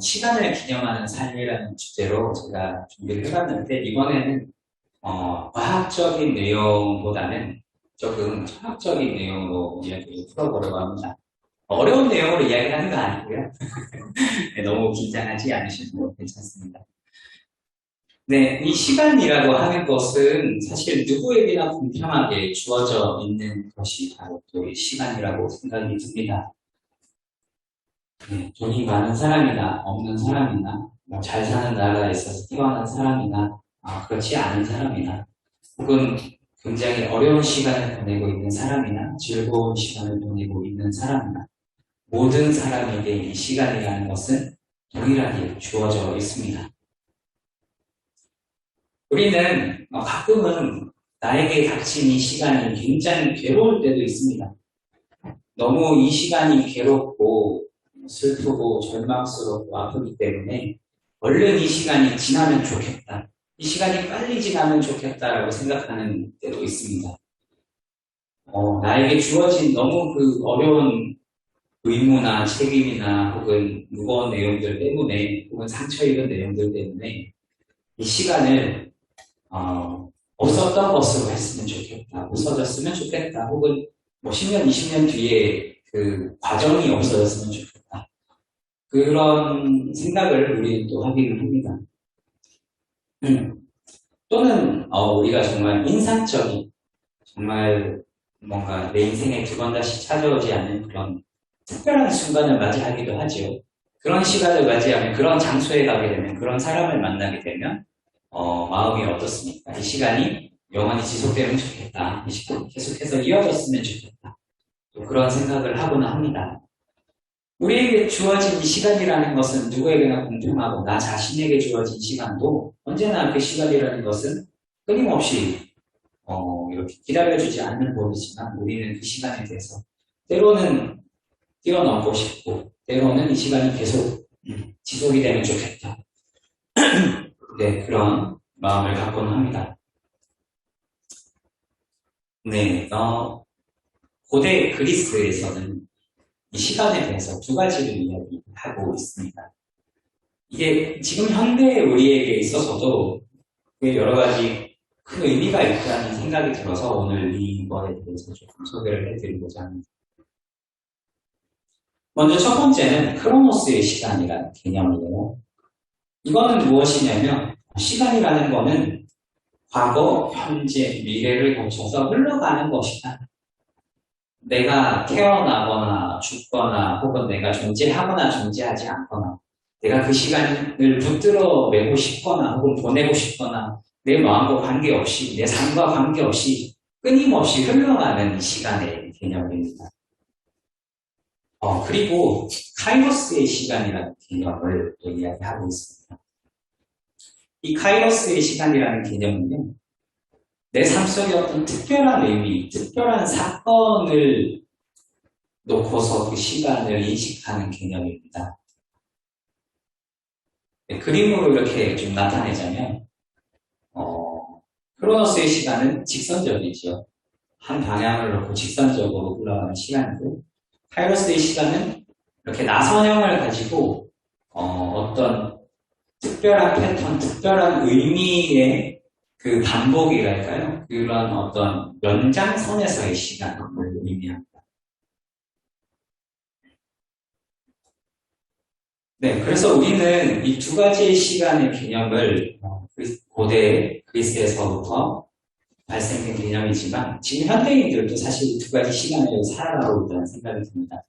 시간을 기념하는 삶이라는 주제로 제가 준비를 해봤는데, 이번에는 과학적인 내용보다는 조금 철학적인 내용으로 이야기를 풀어보려고 합니다. 어려운 내용으로 이야기하는 거 아니고요. 네, 너무 긴장하지 않으셔도 괜찮습니다. 네, 이 시간이라고 하는 것은 사실 누구에게나 공평하게 주어져 있는 것이 바로 또 이 시간이라고 생각이 듭니다. 네, 돈이 많은 사람이나 없는 사람이나 잘 사는 나라에서 태어난 사람이나 그렇지 않은 사람이나 혹은 굉장히 어려운 시간을 보내고 있는 사람이나 즐거운 시간을 보내고 있는 사람이나 모든 사람에게 이 시간이라는 것은 동일하게 주어져 있습니다. 우리는 가끔은 나에게 닥친 이 시간이 굉장히 괴로울 때도 있습니다. 너무 이 시간이 괴롭고 슬프고 절망스럽고 아프기 때문에 얼른 이 시간이 지나면 좋겠다. 이 시간이 빨리 지나면 좋겠다라고 생각하는 때도 있습니다. 나에게 주어진 너무 그 어려운 의무나 책임이나 혹은 무거운 내용들 때문에 혹은 상처 입은 내용들 때문에 이 시간을 없었던 것으로 했으면 좋겠다. 없어졌으면 좋겠다. 혹은 10년, 20년 뒤에 그 과정이 없어졌으면 좋겠다. 그런 생각을 우리는 또 하기는 합니다. 또는 우리가 정말 인상적인, 정말 뭔가 내 인생에 두 번 다시 찾아오지 않는 그런 특별한 순간을 맞이하기도 하죠. 그런 시간을 맞이하면, 그런 장소에 가게 되면, 그런 사람을 만나게 되면 마음이 어떻습니까? 이 시간이 영원히 지속되면 좋겠다. 이 시간이 계속해서 이어졌으면 좋겠다. 또 그런 생각을 하고는 합니다. 우리에게 주어진 이 시간이라는 것은 누구에게나 공평하고 나 자신에게 주어진 시간도 언제나 그 시간이라는 것은 끊임없이 이렇게 기다려주지 않는 법이지만 우리는 그 시간에 대해서 때로는 뛰어넘고 싶고 때로는 이 시간이 계속 지속이 되면 좋겠다. 네, 그런 마음을 갖고는 합니다. 네, 고대 그리스에서는 이 시간에 대해서 두 가지를 이야기하고 있습니다. 이게 지금 현대 우리에게 있어서도 여러 가지 큰 의미가 있다는 생각이 들어서 오늘 이거에 대해서 조금 소개를 해드리고자 합니다. 먼저 첫 번째는 크로노스의 시간이라는 개념이에요. 이거는 무엇이냐면 시간이라는 거는 과거, 현재, 미래를 거쳐서 흘러가는 것이다. 내가 태어나거나 죽거나 혹은 내가 존재하거나 존재하지 않거나 내가 그 시간을 붙들어 매고 싶거나 혹은 보내고 싶거나 내 마음과 관계없이 내 삶과 관계없이 끊임없이 흘러가는 시간의 개념입니다. 그리고 카이로스의 시간이라는 개념을 또 이야기하고 있습니다. 이 카이로스의 시간이라는 개념은요, 내 삶 속에 어떤 특별한 의미, 특별한 사건을 놓고서 그 시간을 인식하는 개념입니다. 네, 그림으로 이렇게 좀 나타내자면, 크로노스의 시간은 직선적이죠. 한 방향을 놓고 직선적으로 흘러가는 시간이고, 카이로스의 시간은 이렇게 나선형을 가지고 어떤 특별한 패턴, 특별한 의미의 그 반복이랄까요? 그런 어떤 연장선에서의 시간을 의미합니다. 네, 그래서 우리는 이 두 가지의 시간의 개념을 고대 그리스에서부터 발생된 개념이지만 지금 현대인들도 사실 이 두 가지 시간을 살아가고 있다는 생각이 듭니다.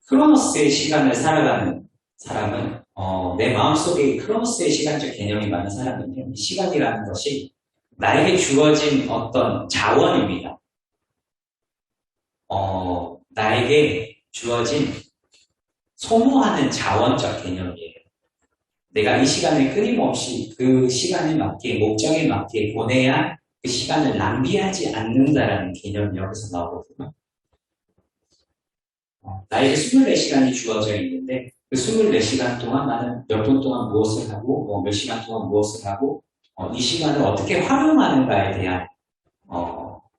크로노스의 시간을 살아가는 사람은 내 마음속에 크로노스의 시간적 개념이 많은 사람은요, 시간이라는 것이 나에게 주어진 어떤 자원입니다. 나에게 주어진 소모하는 자원적 개념이에요. 내가 이 시간을 끊임없이 그 시간에 맞게, 목적에 맞게 보내야 그 시간을 낭비하지 않는다라는 개념이 여기서 나오거든요. 나에게 24시간이 주어져 있는데 그 24시간 동안 나는 몇 분 동안 무엇을 하고 몇 시간 동안 무엇을 하고 이 시간을 어떻게 활용하는가에 대한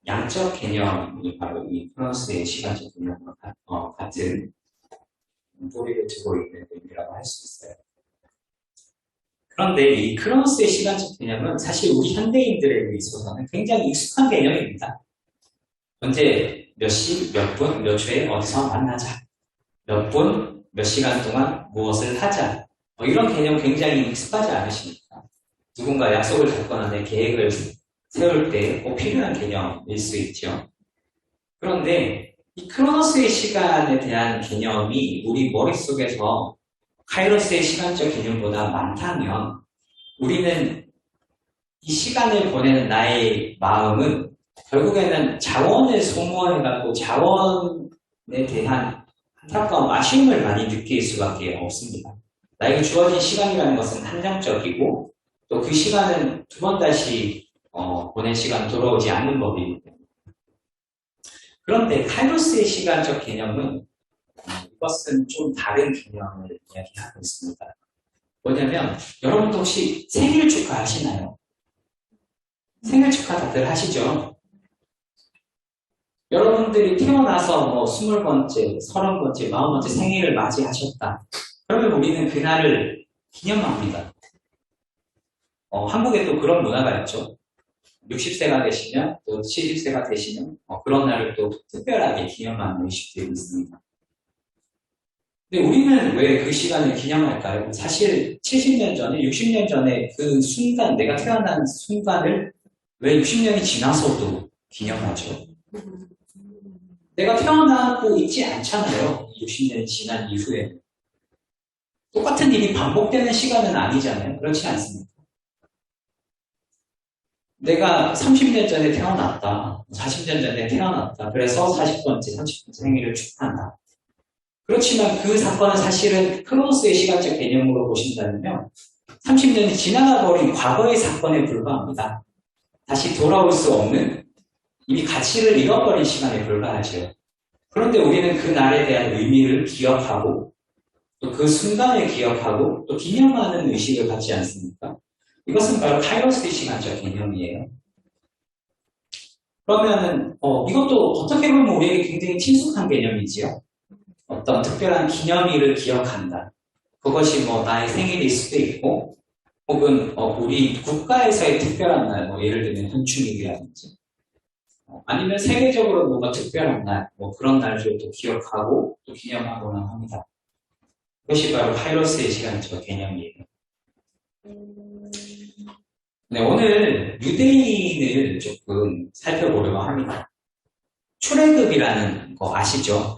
양적 개념이 바로 이 크로노스의 시간적 개념과 같은 뿌리를 두고 있는 의미라고 할 수 있어요. 그런데 이 크로노스의 시간적 개념은 사실 우리 현대인들에게 있어서는 굉장히 익숙한 개념입니다. 언제 몇 시, 몇 분, 몇 초에 어디서 만나자. 몇 분, 몇 시간 동안 무엇을 하자. 이런 개념 굉장히 익숙하지 않으십니까? 누군가 약속을 잡거나 내 계획을 세울 때 꼭 필요한 개념일 수 있죠. 그런데 이 크로노스의 시간에 대한 개념이 우리 머릿속에서 카이로스의 시간적 개념보다 많다면 우리는 이 시간을 보내는 나의 마음은 결국에는 자원을 소모해갖고 자원에 대한 안타까운 아쉬움을 많이 느낄 수밖에 없습니다. 나에게 주어진 시간이라는 것은 한정적이고 또 그 시간은 두 번 다시 보낸 시간 돌아오지 않는 법이기 때문에. 그런데 카이로스의 시간적 개념은 이것은 좀 다른 개념을 이야기하고 있습니다. 뭐냐면 여러분도 혹시 생일 축하하시나요? 생일 축하 다들 하시죠? 여러분들이 태어나서 뭐 20번째, 30번째, 40번째 생일을 맞이하셨다. 그러면 우리는 그날을 기념합니다. 한국에 또 그런 문화가 있죠. 60세가 되시면 또 70세가 되시면 그런 날을 또 특별하게 기념하는 의식들이 있습니다. 근데 우리는 왜 그 시간을 기념할까요? 사실 70년 전에, 60년 전에 그 순간, 내가 태어난 순간을 왜 60년이 지나서도 기념하죠? 내가 태어나고 있지 않잖아요. 60년이 지난 이후에. 똑같은 일이 반복되는 시간은 아니잖아요. 그렇지 않습니까? 내가 30년 전에 태어났다. 40년 전에 태어났다. 그래서 40번째, 30번째 생일을 축하한다. 그렇지만 그 사건은 사실은 크로노스의 시간적 개념으로 보신다면요. 30년이 지나가 버린 과거의 사건에 불과합니다. 다시 돌아올 수 없는 이미 가치를 잃어버린 시간에 불과하죠. 그런데 우리는 그 날에 대한 의미를 기억하고 또 그 순간을 기억하고 또 기념하는 의식을 갖지 않습니까? 이것은 바로 카이로스의 시간적 개념이에요. 그러면은 이것도 어떻게 보면 우리에게 굉장히 친숙한 개념이지요. 어떤 특별한 기념일을 기억한다. 그것이 뭐 나의 생일일 수도 있고 혹은 우리 국가에서의 특별한 날, 예를 들면 현충일이라든지 아니면 세계적으로 뭔가 특별한 날, 그런 날들도 기억하고 또 기념하거나 합니다. 그것이 바로 카이로스의 시간적 개념이에요. 네, 오늘 유대인을 조금 살펴보려고 합니다. 출애굽이라는 거 아시죠?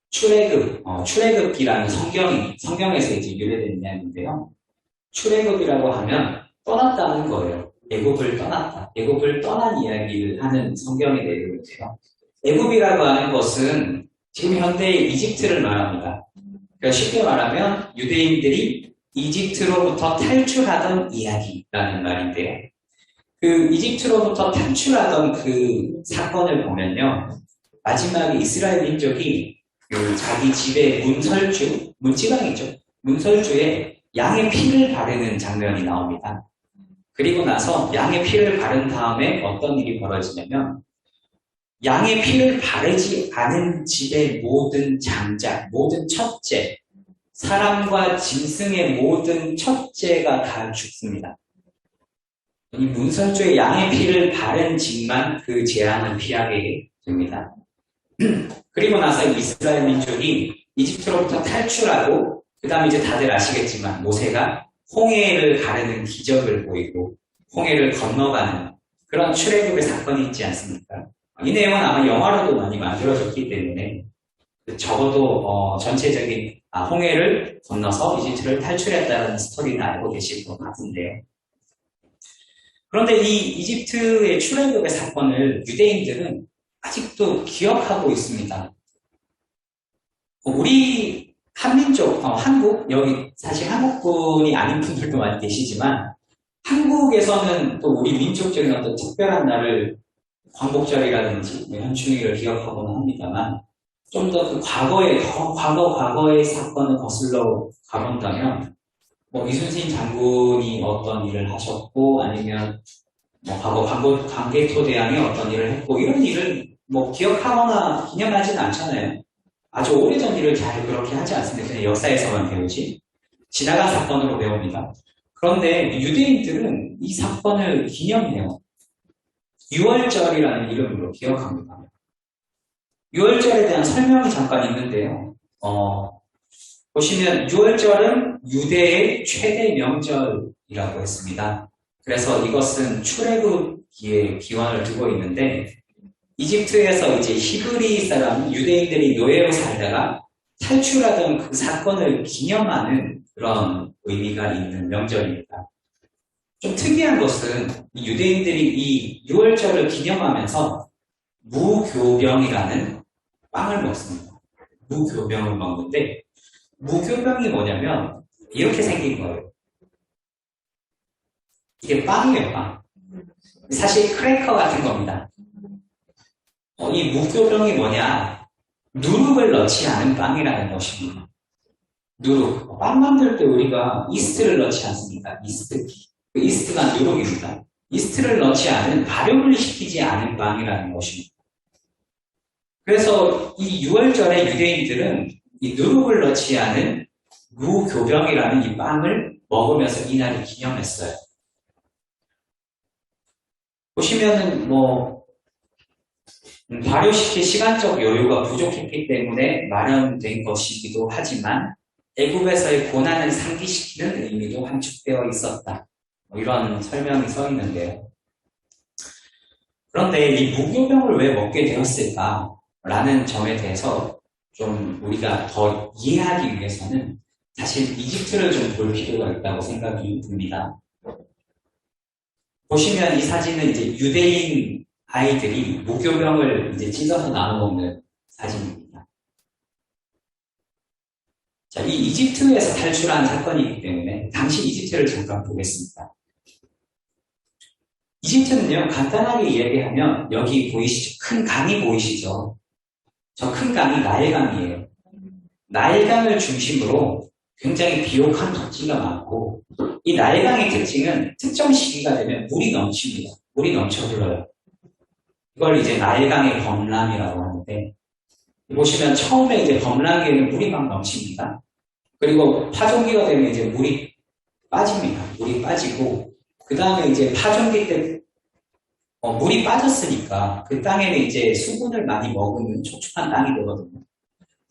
출애굽기라는 성경에서 이제 유래된 이야기인데요. 출애굽이라고 하면 떠났다는 거예요. 애굽을 떠났다. 애굽을 떠난 이야기를 하는 성경의 내용이에요. 애굽이라고 하는 것은 지금 현대의 이집트를 말합니다. 그러니까 쉽게 말하면 유대인들이 이집트로부터 탈출하던 이야기라는 말인데요. 그 이집트로부터 탈출하던 그 사건을 보면요. 마지막에 이스라엘 민족이 자기 집의 문지방이죠. 문설주에 양의 피를 바르는 장면이 나옵니다. 그리고 나서 양의 피를 바른 다음에 어떤 일이 벌어지냐면 양의 피를 바르지 않은 집의 모든 장자, 모든 첫째, 사람과 짐승의 모든 첫째가 다 죽습니다. 이 문설주에 양의 피를 바른 집만 그 재앙을 피하게 됩니다. 그리고 나서 이스라엘 민족이 이집트로부터 탈출하고 그 다음에 이제 다들 아시겠지만 모세가 홍해를 가르는 기적을 보이고 홍해를 건너가는 그런 출애굽의 사건이 있지 않습니까? 이 내용은 아마 영화로도 많이 만들어졌기 때문에 적어도 전체적인 홍해를 건너서 이집트를 탈출했다는 스토리는 알고 계실 것 같은데요. 그런데 이 이집트의 출애굽의 사건을 유대인들은 아직도 기억하고 있습니다. 우리 한민족, 한국, 여기 사실 한국분이 아닌 분들도 많이 계시지만 한국에서는 또 우리 민족적인 어떤 특별한 날을 광복절이라든지 현충일을 기억하고는 합니다만 좀 더 그 과거의 사건을 거슬러 가본다면 이순신 장군이 어떤 일을 하셨고 아니면 과거 광개토 대왕이 어떤 일을 했고 이런 일을 기억하거나 기념하지는 않잖아요. 아주 오래전 일을 잘 그렇게 하지 않습니다. 그냥 역사에서만 배우지. 지나간 사건으로 배웁니다. 그런데 유대인들은 이 사건을 기념해요. 유월절이라는 이름으로 기억합니다. 유월절에 대한 설명이 잠깐 있는데요. 보시면 유월절은 유대의 최대 명절이라고 했습니다. 그래서 이것은 출애굽기에 기원을 두고 있는데 이집트에서 이제 히브리 사람 유대인들이 노예로 살다가 탈출하던 그 사건을 기념하는 그런 의미가 있는 명절입니다. 좀 특이한 것은 유대인들이 이 유월절을 기념하면서 무교병이라는 빵을 먹습니다. 무교병을 먹는데 무교병이 뭐냐면 이렇게 생긴 거예요. 이게 빵이에요, 빵. 사실 크래커 같은 겁니다. 이 무교병이 뭐냐? 누룩을 넣지 않은 빵이라는 것입니다. 누룩. 빵 만들 때 우리가 이스트를 넣지 않습니까? 이스트. 그 이스트가 누룩입니다. 이스트를 넣지 않은, 발효를 시키지 않은 빵이라는 것입니다. 그래서 이 6월절에 유대인들은 이 누룩을 넣지 않은 무교병이라는 이 빵을 먹으면서 이날을 기념했어요. 보시면은 발효시킬 시간적 여유가 부족했기 때문에 마련된 것이기도 하지만 애굽에서의 고난을 상기시키는 의미도 함축되어 있었다. 이런 설명이 써 있는데요. 그런데 이 무교병을 왜 먹게 되었을까라는 점에 대해서 좀 우리가 더 이해하기 위해서는 사실 이집트를 좀 볼 필요가 있다고 생각이 듭니다. 보시면 이 사진은 이제 유대인 아이들이 무교병을 이제 찢어서 나눠 먹는 사진입니다. 자, 이 이집트에서 탈출한 사건이기 때문에 당시 이집트를 잠깐 보겠습니다. 이집트는요, 간단하게 이야기하면 여기 보이시죠? 큰 강이 보이시죠? 저 큰 강이 나일강이에요. 나일강을 중심으로 굉장히 비옥한土지가 많고 이 나일강의 특징은 특정 시기가 되면 물이 넘칩니다. 물이 넘쳐 흘러요. 이걸 이제 나일강의 범람이라고 하는데 보시면 처음에 이제 범람기에는 물이 막 넘칩니다. 그리고 파종기가 되면 이제 물이 빠집니다. 물이 빠지고 그 다음에 이제 파종기 때 물이 빠졌으니까 그 땅에는 이제 수분을 많이 머금는 촉촉한 땅이 되거든요.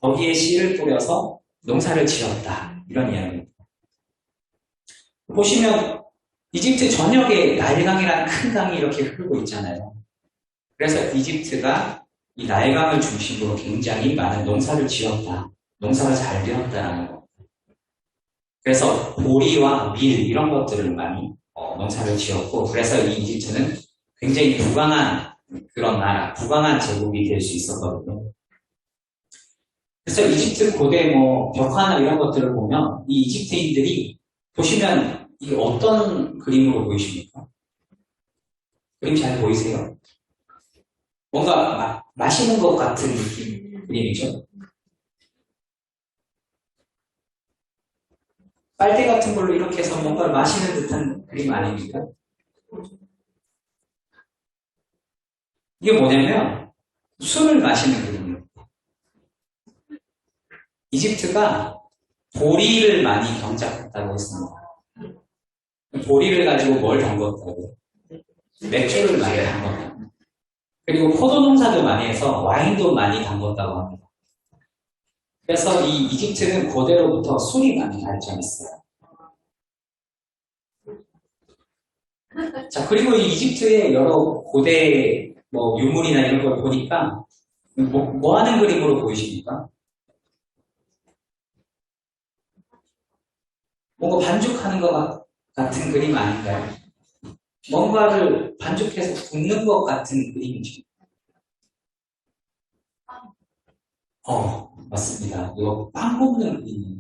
거기에 씨를 뿌려서 농사를 지었다. 이런 이야기입니다. 보시면 이집트 전역에 나일강이라는 큰 강이 이렇게 흐르고 있잖아요. 그래서 이집트가 이 나일강을 중심으로 굉장히 많은 농사를 지었다. 농사가 잘 되었다라는 거. 그래서 보리와 밀 이런 것들을 많이 농사를 지었고 그래서 이 이집트는 굉장히 부강한 그런 나라, 부강한 제국이 될 수 있었거든요. 그래서 이집트 고대 벽화나 이런 것들을 보면 이 이집트인들이 보시면 이게 어떤 그림으로 보이십니까? 그림 잘 보이세요? 뭔가 마시는 것 같은 느낌 그림이죠. 빨대 같은 걸로 이렇게 해서 뭔가를 마시는 듯한 그림 아닙니까? 이게 뭐냐면 술을 마시는 그림이에요. 이집트가 보리를 많이 경작했다고 했습니다. 보리를 가지고 뭘 담궜다고? 맥주를 많이 담궜다. 그리고 포도 농사도 많이 해서 와인도 많이 담궜다고 합니다. 그래서 이 이집트는 고대로부터 술이 많이 발전했어요. 자, 그리고 이 이집트의 여러 고대 유물이나 이런 걸 보니까 뭐 하는 그림으로 보이십니까? 뭔가 반죽하는 것 같은 그림 아닌가요? 뭔가를 반죽해서 굽는 것 같은 그림이죠. 맞습니다. 이거 빵 굽는 그림이에요.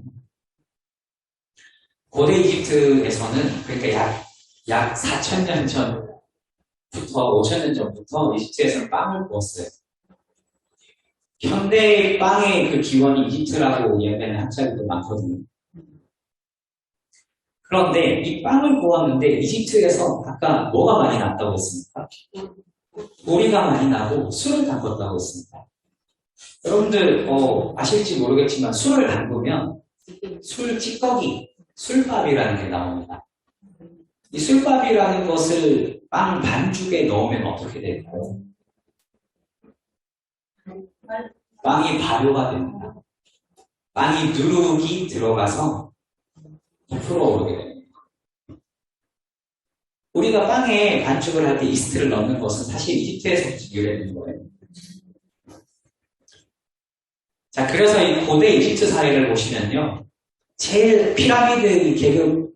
고대 이집트에서는 그러니까 약 4,000년 전부터 5,000년 전부터 이집트에서는 빵을 구웠어요. 현대의 빵의 그 기원이 이집트라고 이야기하는 학자들도 많거든요. 그런데 이 빵을 구웠는데 이집트에서 아까 뭐가 많이 났다고 했습니까? 보리가 많이 나고 술을 담궜다고 했습니다. 여러분들 아실지 모르겠지만 술을 담그면 술 찌꺼기, 술밥이라는 게 나옵니다. 이 술밥이라는 것을 빵 반죽에 넣으면 어떻게 될까요? 빵이 발효가 됩니다. 빵이 누룩이 들어가서 부풀어 오르게 됩니다. 우리가 빵에 반죽을 할 때 이스트를 넣는 것은 사실 이집트에서 유래된 거예요. 자, 그래서 이 고대 이집트 사회를 보시면요. 제일 피라미드 계급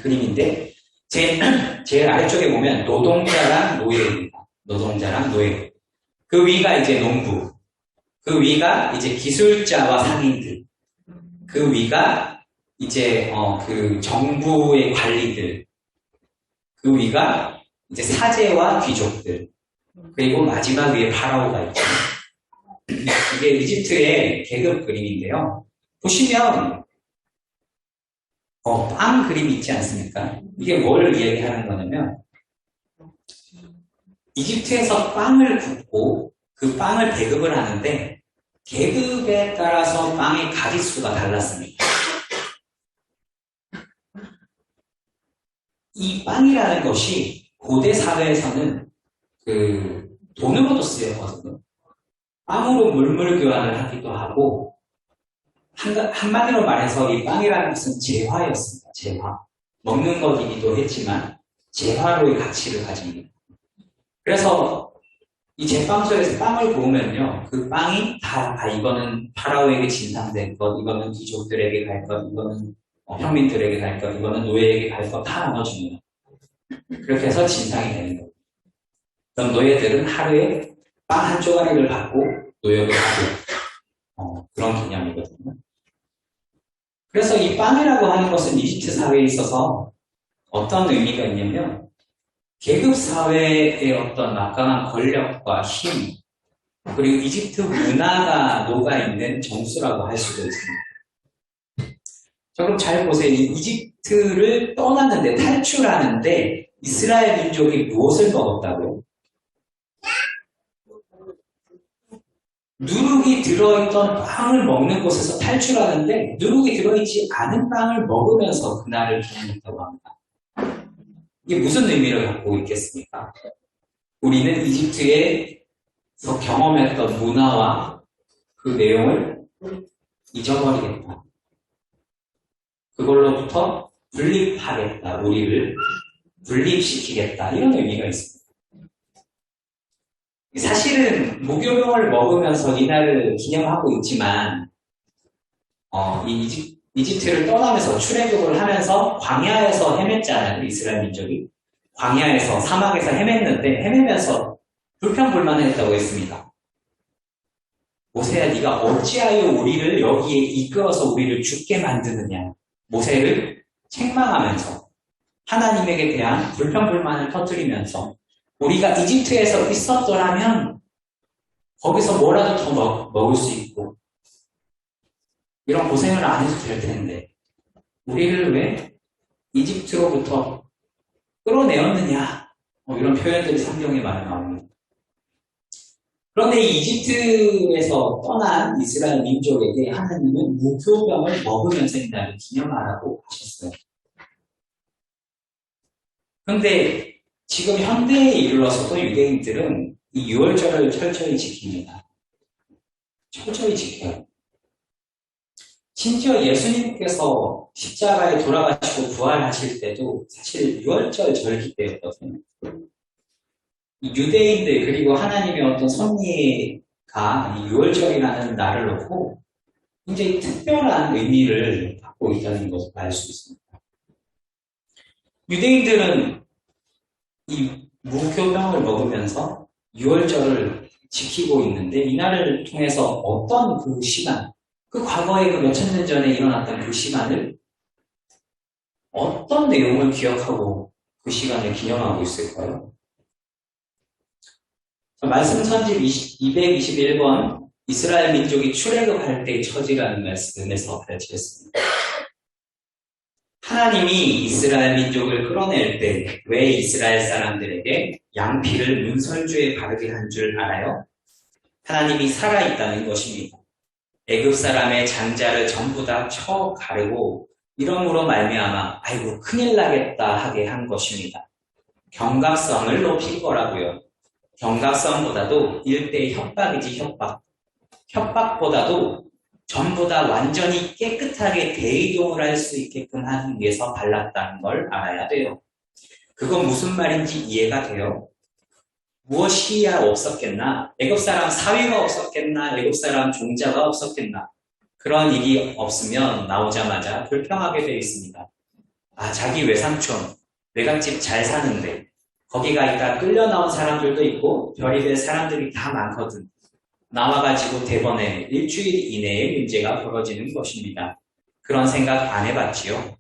그림인데, 제일 아래쪽에 보면 노동자랑 노예입니다. 노동자랑 노예. 그 위가 이제 농부. 그 위가 이제 기술자와 상인들. 그 위가 이제 그 정부의 관리들. 그 위가 이제 사제와 귀족들. 그리고 마지막 위에 파라오가 있죠. 이게 이집트의 계급 그림인데요. 보시면 빵 그림이 있지 않습니까? 이게 뭘 이야기하는 거냐면 이집트에서 빵을 굽고 그 빵을 배급을 하는데 계급에 따라서 빵의 가짓수가 달랐습니다. 이 빵이라는 것이 고대 사회에서는 그 돈으로도 쓰였거든요. 빵으로 물물 교환을 하기도 하고 한마디로 말해서 이 빵이라는 것은 재화였습니다. 재화. 먹는 것이기도 했지만 재화로의 가치를 가집니다. 그래서 이 제빵소에서 빵을 구우면요. 그 빵이 이거는 파라오에게 진상된 것, 이거는 귀족들에게 갈 것, 이거는 평민들에게 갈 것, 이거는 노예에게 갈 것 다 나눠줍니다. 그렇게 해서 진상이 되는 거예요. 그럼 노예들은 하루에 빵 한 조각을 받고 노역을 하고 그런 개념이거든요. 그래서 이 빵이라고 하는 것은 이집트 사회에 있어서 어떤 의미가 있냐면 계급 사회의 어떤 막강한 권력과 힘 그리고 이집트 문화가 녹아있는 정수라고 할 수도 있습니다. 자, 그럼 잘 보세요. 이집트를 떠났는데 탈출하는데 이스라엘 민족이 무엇을 먹었다고요? 누룩이 들어있던 빵을 먹는 곳에서 탈출하는데 누룩이 들어있지 않은 빵을 먹으면서 그날을 보냈다고 합니다. 이게 무슨 의미를 갖고 있겠습니까? 우리는 이집트에서 경험했던 문화와 그 내용을 잊어버리겠다. 그걸로부터 분립하겠다. 우리를 분립시키겠다. 이런 의미가 있습니다. 사실은 무교병을 먹으면서 이날을 기념하고 있지만 이집트를 떠나면서 출애굽을 하면서 광야에서 헤맸잖아요. 이스라엘 민족이. 광야에서 사막에서 헤매면서 불평불만했다고 했습니다. 모세야 네가 어찌하여 우리를 여기에 이끌어서 우리를 죽게 만드느냐. 모세를 책망하면서 하나님에게 대한 불평불만을 터뜨리면서 우리가 이집트에서 있었더라면 거기서 뭐라도 더 먹을 수 있고 이런 고생을 안 해도 될 텐데 우리를 왜 이집트로부터 끌어내었느냐 이런 표현들이 성경에 많이 나옵니다. 그런데 이 이집트에서 떠난 이스라엘 민족에게 하나님은 무교병을 먹으면서 이 날을 기념하라고 하셨어요. 그런데 지금 현대에 이르러서도 유대인들은 이 유월절을 철저히 지킵니다. 철저히 지켜요. 심지어 예수님께서 십자가에 돌아가시고 부활하실 때도 사실 유월절 절기 때였거든요. 유대인들 그리고 하나님의 어떤 섭리가 이 유월절이라는 날을 놓고 굉장히 특별한 의미를 갖고 있다는 것을 알 수 있습니다. 유대인들은 이 무교병을 먹으면서 유월절을 지키고 있는데 이날을 통해서 어떤 그 시간, 그 과거에 그 몇천 년 전에 일어났던 그 시간을 어떤 내용을 기억하고 그 시간을 기념하고 있을까요? 말씀선집 221번 이스라엘 민족이 출애굽할 때의 처지라는 말씀에서 가르치겠습니다. 하나님이 이스라엘 민족을 끌어낼 때 왜 이스라엘 사람들에게 양피를 문설주에 바르게 한 줄 알아요? 하나님이 살아있다는 것입니다. 애굽 사람의 장자를 전부 다 쳐 가르고 이러므로 말미암아 아이고 큰일 나겠다 하게 한 것입니다. 경각성을 높일 거라고요. 경각성보다도 일대의 협박이지 협박. 협박보다도 전부 다 완전히 깨끗하게 대이동을 할 수 있게끔 하기 위해서 발랐다는 걸 알아야 돼요. 그건 무슨 말인지 이해가 돼요? 무엇이야 없었겠나? 애굽 사람 사위가 없었겠나? 애굽 사람 종자가 없었겠나? 그런 일이 없으면 나오자마자 불평하게 되어 있습니다. 아, 자기 외삼촌, 외갓집 잘 사는데 거기가 있다 끌려 나온 사람들도 있고 별의별 사람들이 다 많거든. 나와가지고 대번에 일주일 이내에 문제가 벌어지는 것입니다. 그런 생각 안 해봤지요?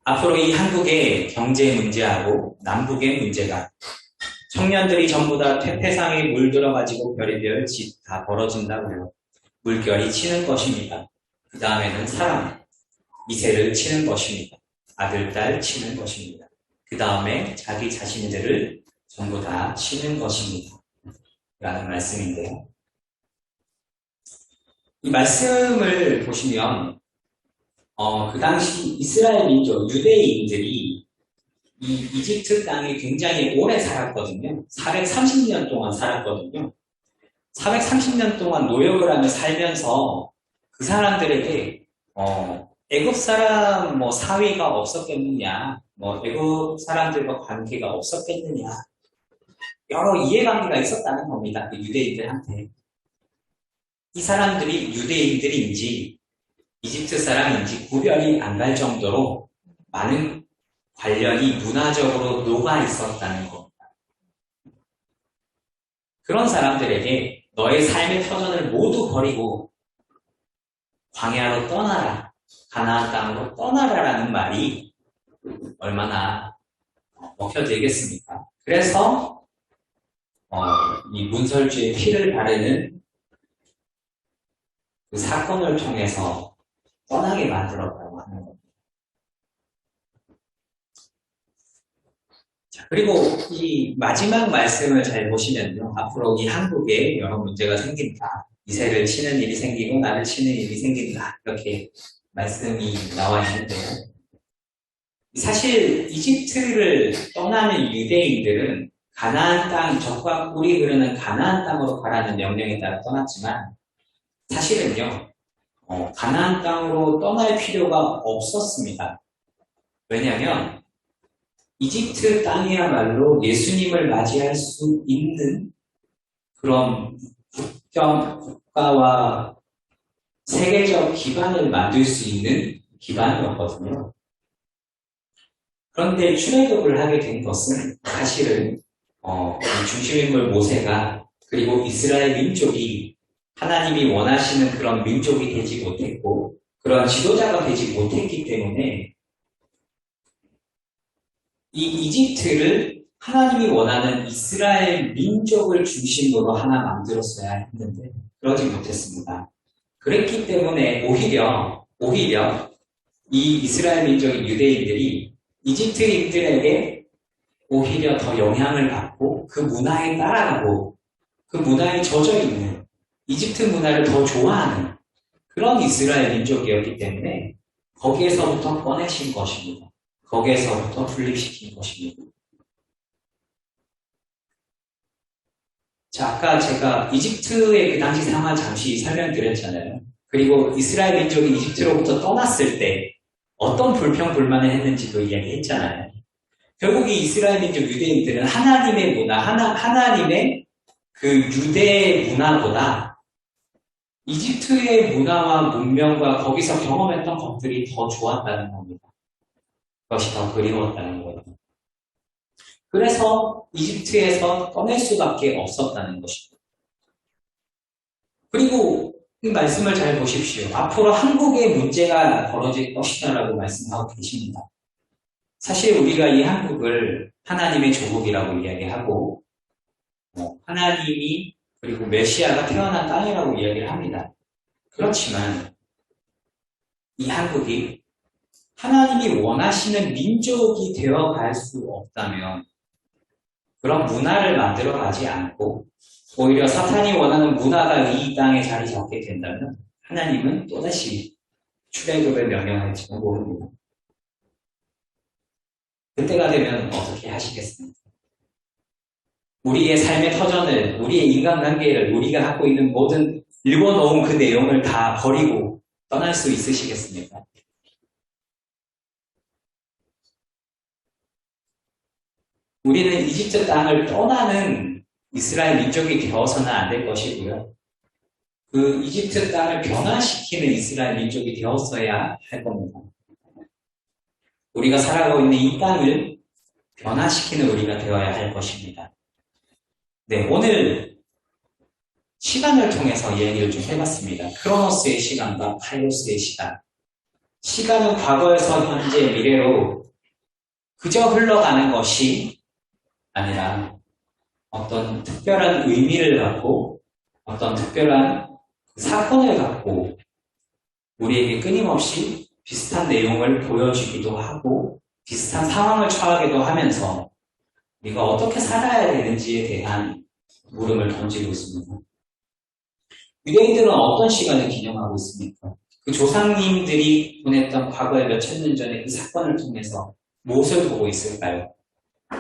앞으로 이 한국의 경제 문제하고 남북의 문제가 청년들이 전부 다 퇴폐상에 물들어가지고 별의별 짓 다 벌어진다고요. 물결이 치는 것입니다. 그 다음에는 사람, 미세를 치는 것입니다. 아들, 딸 치는 것입니다. 그 다음에 자기 자신들을 전부 다 치는 것입니다. 라는 말씀인데요. 이 말씀을 보시면 그 당시 이스라엘 민족, 유대인들이 이 이집트 땅에 굉장히 오래 살았거든요. 430년 동안 살았거든요. 430년 동안 노역을 하며 살면서 그 사람들에게 애굽 사람 뭐 사위가 없었겠느냐, 뭐 애굽 사람들과 관계가 없었겠느냐, 여러 이해관계가 있었다는 겁니다. 그 유대인들한테. 이 사람들이 유대인들인지 이집트 사람인지 구별이 안 갈 정도로 많은 관련이 문화적으로 녹아 있었다는 겁니다. 그런 사람들에게 너의 삶의 터전을 모두 버리고 광야로 떠나라, 가나안 땅으로 떠나라라는 말이 얼마나 먹혀들겠습니까? 그래서 이 문설주의 피를 바르는 그 사건을 통해서 떠나게 만들었다고 하는 겁니다. 자, 그리고 이 마지막 말씀을 잘 보시면요. 앞으로 이 한국에 여러 문제가 생긴다. 이세를 치는 일이 생기고 나를 치는 일이 생긴다. 이렇게 말씀이 나와 있는데요. 사실 이집트를 떠나는 유대인들은 가나안 땅, 젖과 꿀이 흐르는 가나안 땅으로 가라는 명령에 따라 떠났지만 사실은요, 가나안 땅으로 떠날 필요가 없었습니다. 왜냐하면 이집트 땅이야말로 예수님을 맞이할 수 있는 그런 국가와 세계적 기반을 만들 수 있는 기반이었거든요. 그런데 출애굽을 하게 된 것은 사실은 이 중심인물 모세가 그리고 이스라엘 민족이 하나님이 원하시는 그런 민족이 되지 못했고 그런 지도자가 되지 못했기 때문에 이 이집트를 하나님이 원하는 이스라엘 민족을 중심으로 하나 만들었어야 했는데 그러지 못했습니다. 그랬기 때문에 오히려 이 이스라엘 민족의 유대인들이 이집트인들에게 오히려 더 영향을 받고 그 문화에 따라가고 그 문화에 젖어 있는 이집트 문화를 더 좋아하는 그런 이스라엘 민족이었기 때문에 거기에서부터 꺼내신 것입니다. 거기에서부터 분립시킨 것입니다. 자, 아까 제가 이집트의 그 당시 상황 잠시 설명드렸잖아요. 그리고 이스라엘 민족이 이집트로부터 떠났을 때 어떤 불평불만을 했는지도 이야기했잖아요. 결국 이 이스라엘 민족 유대인들은 하나님의 문화, 하나님의 그 유대 문화보다 이집트의 문화와 문명과 거기서 경험했던 것들이 더 좋았다는 겁니다. 그것이 더 그리웠다는 거예요. 그래서 이집트에서 떠날 수밖에 없었다는 것입니다. 그리고 이 말씀을 잘 보십시오. 앞으로 한국에 문제가 벌어질 것이다라고 말씀하고 계십니다. 사실 우리가 이 한국을 하나님의 조국이라고 이야기하고 하나님이 그리고 메시아가 태어난 땅이라고 이야기를 합니다. 그렇지만 이 한국이 하나님이 원하시는 민족이 되어갈 수 없다면 그런 문화를 만들어 가지 않고 오히려 사탄이 원하는 문화가 이 땅에 자리 잡게 된다면 하나님은 또다시 출애굽을 명령할지도 모릅니다. 그때가 되면 어떻게 하시겠습니까? 우리의 삶의 터전을, 우리의 인간관계를, 우리가 갖고 있는 모든 읽어놓은 그 내용을 다 버리고 떠날 수 있으시겠습니까? 우리는 이집트 땅을 떠나는 이스라엘 민족이 되어서는 안 될 것이고요. 그 이집트 땅을 변화시키는 이스라엘 민족이 되었어야 할 겁니다. 우리가 살아가고 있는 이 땅을 변화시키는 우리가 되어야 할 것입니다. 네, 오늘 시간을 통해서 얘기를 좀 해봤습니다. 크로노스의 시간과 카이로스의 시간. 시간은 과거에서 현재, 미래로 그저 흘러가는 것이 아니라 어떤 특별한 의미를 갖고 어떤 특별한 사건을 갖고 우리에게 끊임없이 비슷한 내용을 보여주기도 하고 비슷한 상황을 처하기도 하면서 우리가 어떻게 살아야 되는지에 대한 물음을 던지고 있습니다. 유대인들은 어떤 시간을 기념하고 있습니까? 그 조상님들이 보냈던 과거의 몇천 년 전의 그 사건을 통해서 무엇을 보고 있을까요?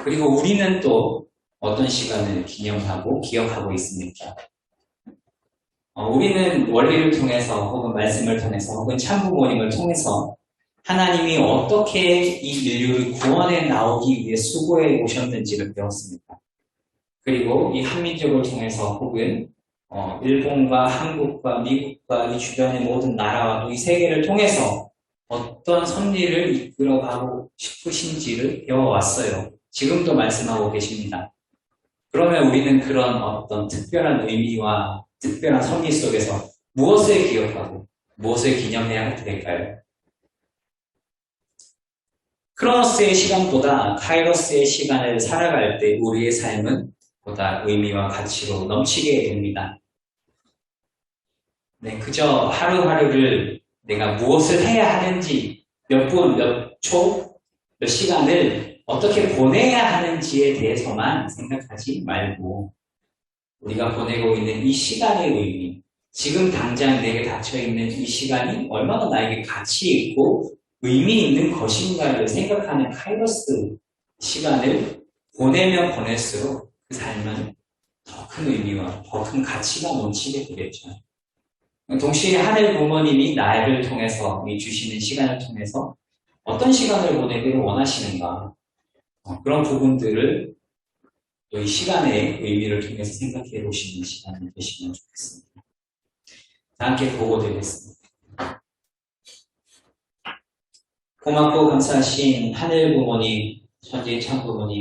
그리고 우리는 또 어떤 시간을 기념하고 기억하고 있습니까? 우리는 원리를 통해서 혹은 말씀을 통해서 혹은 참부모님을 통해서 하나님이 어떻게 이 인류를 구원해 나오기 위해 수고해 오셨는지를 배웠습니다. 그리고 이 한민족을 통해서 혹은 일본과 한국과 미국과 이 주변의 모든 나라와 또 이 세계를 통해서 어떤 섭리를 이끌어가고 싶으신지를 배워왔어요. 지금도 말씀하고 계십니다. 그러면 우리는 그런 어떤 특별한 의미와 특별한 섭리 속에서 무엇을 기억하고 무엇을 기념해야 될까요? 크로노스의 시간보다 카이로스의 시간을 살아갈 때 우리의 삶은 보다 의미와 가치로 넘치게 됩니다. 네, 그저 하루하루를 내가 무엇을 해야 하는지 몇 분, 몇 초, 몇 시간을 어떻게 보내야 하는지에 대해서만 생각하지 말고 우리가 보내고 있는 이 시간의 의미, 지금 당장 내게 닫혀있는 이 시간이 얼마나 나에게 가치 있고 의미 있는 것인가를 생각하는 카이로스 시간을 보내면 보낼수록 그 삶은 더 큰 의미와 더 큰 가치가 넘치게 되겠죠. 동시에 하늘 부모님이 나를 통해서 주시는 시간을 통해서 어떤 시간을 보내기를 원하시는가 그런 부분들을 또 이 시간의 의미를 통해서 생각해 보시는 시간이 되시면 좋겠습니다. 다 함께 보고드리겠습니다. 고맙고 감사하신 하늘 부모님, 천지 참 부모님